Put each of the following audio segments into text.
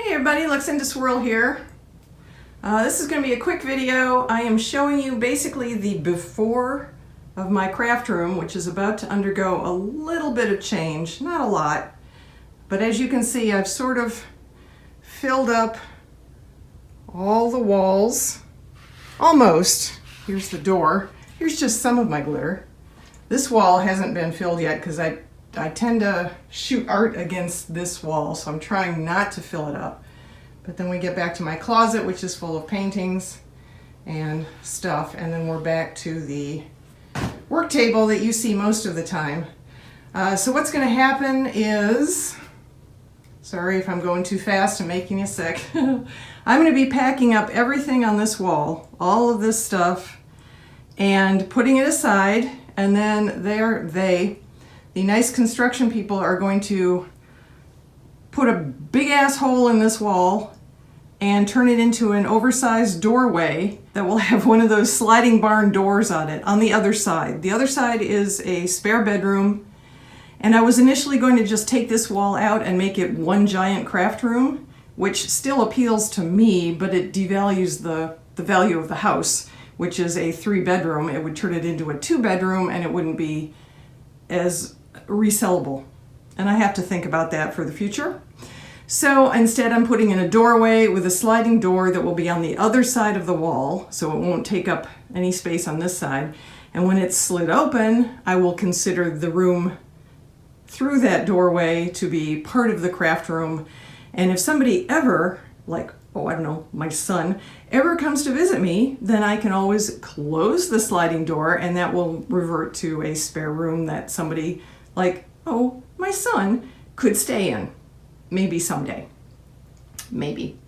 Hey everybody, Luxinda Swirl here. This is going to be a quick video. I am showing you basically the before of my craft room, which is about to undergo a little bit of change. Not a lot, but as you can see, I've sort of filled up all the walls. Almost. Here's the door. Here's just some of my glitter. This wall hasn't been filled yet because I tend to shoot art against this wall, so I'm trying not to fill it up. But then we get back to my closet, which is full of paintings and stuff, and then we're back to the work table that you see most of the time. So what's going to happen is, sorry if I'm going too fast and making you sick, I'm going to be packing up everything on this wall, all of this stuff, and putting it aside, and then the nice construction people are going to put a big ass hole in this wall and turn it into an oversized doorway that will have one of those sliding barn doors on it on the other side. The other side is a spare bedroom, and I was initially going to just take this wall out and make it one giant craft room, which still appeals to me, but it devalues the value of the house, which is a 3-bedroom. It would turn it into a 2-bedroom and it wouldn't be as resellable, and I have to think about that for the future. So instead I'm putting in a doorway with a sliding door that will be on the other side of the wall, so it won't take up any space on this side, and when it's slid open I will consider the room through that doorway to be part of the craft room. And if somebody ever, like, oh, I don't know, my son ever comes to visit me, then I can always close the sliding door and that will revert to a spare room that somebody like, oh, my son could stay in. Maybe someday. Maybe.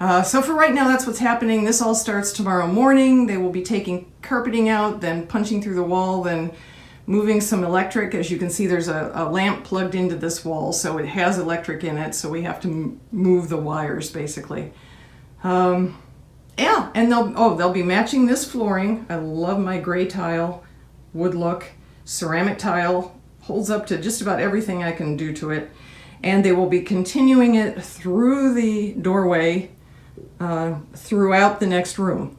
So for right now, that's what's happening. This all starts tomorrow morning. They will be taking carpeting out, then punching through the wall, then moving some electric. As you can see, there's a lamp plugged into this wall, so it has electric in it, so we have to move the wires, basically. Yeah, and they'll be matching this flooring. I love my gray tile, wood look. Ceramic tile holds up to just about everything I can do to it. And they will be continuing it through the doorway throughout the next room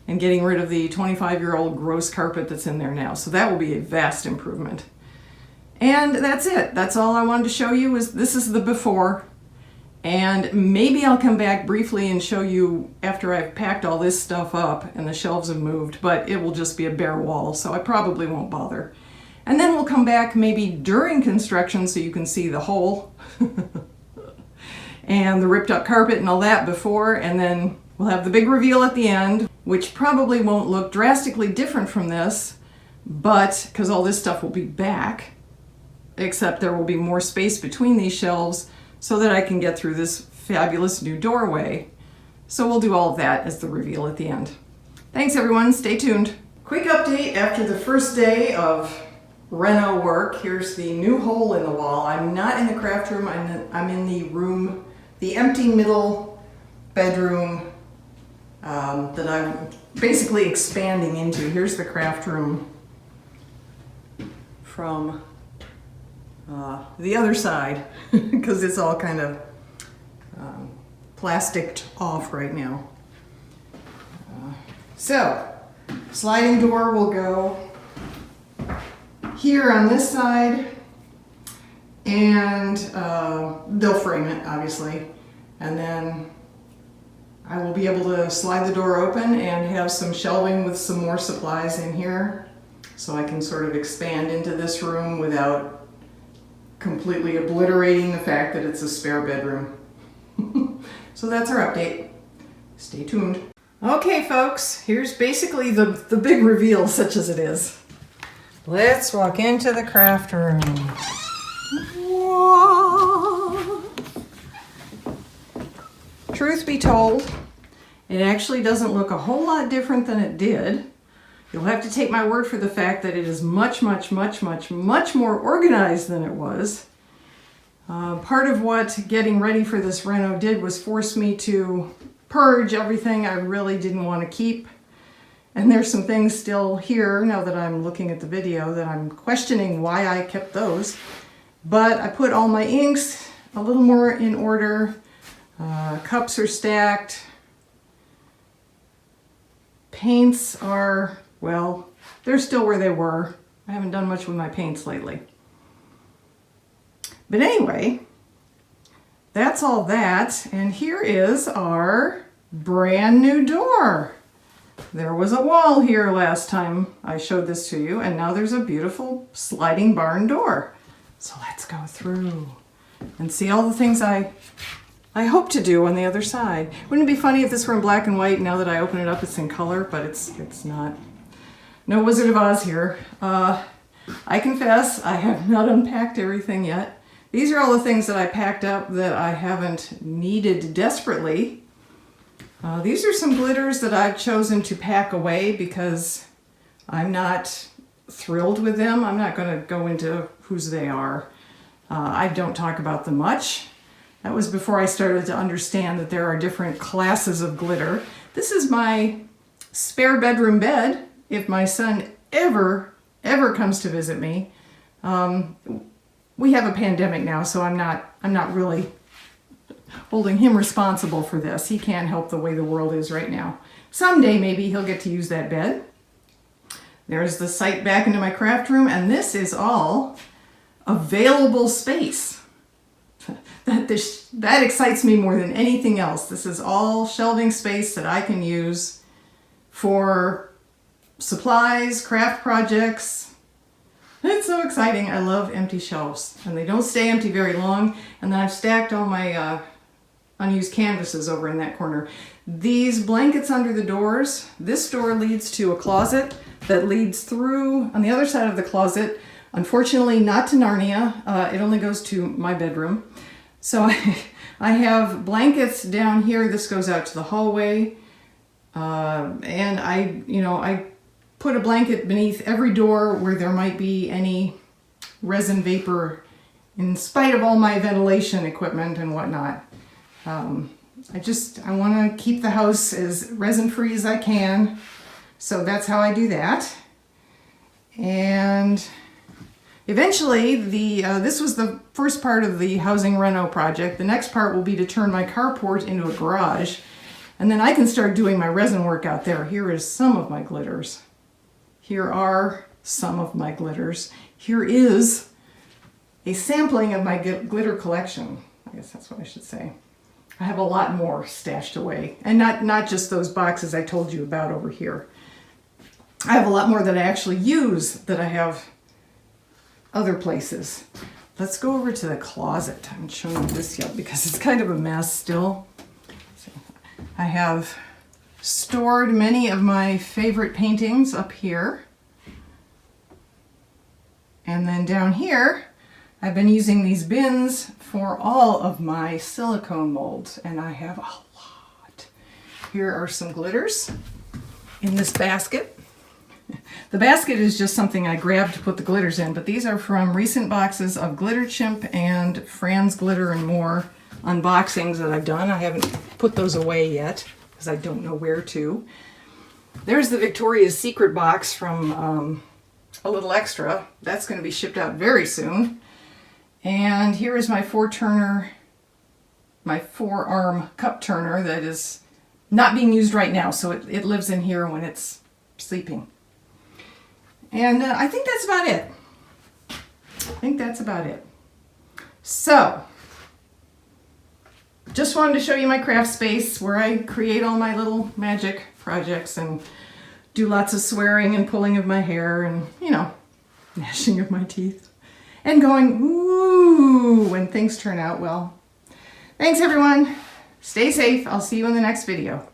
and getting rid of the 25-year-old gross carpet that's in there now. So that will be a vast improvement. And that's it. That's all I wanted to show you. This is the before. And maybe I'll come back briefly and show you after I've packed all this stuff up and the shelves have moved, but it will just be a bare wall, so I probably won't bother. And then we'll come back maybe during construction so you can see the hole and the ripped up carpet and all that before, and then we'll have the big reveal at the end, which probably won't look drastically different from this, but because all this stuff will be back, except there will be more space between these shelves so that I can get through this fabulous new doorway. So we'll do all of that as the reveal at the end. Thanks everyone, stay tuned. Quick update after the first day of reno work. Here's the new hole in the wall. I'm not in the craft room, I'm in the room, the empty middle bedroom that I'm basically expanding into. Here's the craft room from the other side because it's all kind of plasticed off right now. So sliding door will go here on this side, and they'll frame it obviously, and then I will be able to slide the door open and have some shelving with some more supplies in here so I can sort of expand into this room without completely obliterating the fact that it's a spare bedroom. So that's our update. Stay tuned. Okay folks, here's basically the big reveal, such as it is. Let's walk into the craft room. Whoa. Truth be told, it actually doesn't look a whole lot different than it did. You'll have to take my word for the fact that it is much more organized than it was. Part of what getting ready for this reno did was force me to purge everything I really didn't want to keep. And there's some things still here, now that I'm looking at the video, that I'm questioning why I kept those. But I put all my inks a little more in order. Cups are stacked. Paints are, well, they're still where they were. I haven't done much with my paints lately. But anyway, that's all that. And here is our brand new door. There was a wall here last time I showed this to you, and now there's a beautiful sliding barn door. So let's go through and see all the things I hope to do on the other side. Wouldn't it be funny if this were in black and white? Now that I open it up, it's in color, but it's not. No Wizard of Oz here. I confess, I have not unpacked everything yet. These are all the things that I packed up that I haven't needed desperately. These are some glitters that I've chosen to pack away because I'm not thrilled with them. I'm not going to go into whose they are. I don't talk about them much. That was before I started to understand that there are different classes of glitter. This is my spare bedroom bed. If my son ever comes to visit me, we have a pandemic now, so I'm not really holding him responsible for this. He can't help the way the world is right now. Someday maybe he'll get to use that bed. There's the sight back into my craft room, and this is all available space. That excites me more than anything else. This is all shelving space that I can use for supplies, craft projects. It's so exciting. I love empty shelves, and they don't stay empty very long. And then I've stacked all my unused canvases over in that corner. These blankets under the doors, this door leads to a closet that leads through on the other side of the closet. Unfortunately, not to Narnia. It only goes to my bedroom. So I have blankets down here. This goes out to the hallway. And I put a blanket beneath every door where there might be any resin vapor, in spite of all my ventilation equipment and whatnot. I want to keep the house as resin free as I can. So that's how I do that. And eventually, this was the first part of the housing reno project. The next part will be to turn my carport into a garage. And then I can start doing my resin work out there. Here is some of my glitters. Here are some of my glitters. Here is a sampling of my glitter collection. I guess that's what I should say. I have a lot more stashed away. And not just those boxes I told you about over here. I have a lot more that I actually use that I have other places. Let's go over to the closet. I haven't shown you this yet because it's kind of a mess still. I have stored many of my favorite paintings up here. And then down here, I've been using these bins for all of my silicone molds, and I have a lot. Here are some glitters in this basket. The basket is just something I grabbed to put the glitters in, but these are from recent boxes of Glitter Chimp and Fran's Glitter and More unboxings that I've done. I haven't put those away yet because I don't know where to. There's the Victoria's Secret box from A Little Extra. That's going to be shipped out very soon. And here is my my four-arm cup turner that is not being used right now, so it lives in here when it's sleeping. And I think that's about it. So, just wanted to show you my craft space where I create all my little magic projects and do lots of swearing and pulling of my hair and, gnashing of my teeth. And going, ooh, when things turn out well. Thanks, everyone. Stay safe. I'll see you in the next video.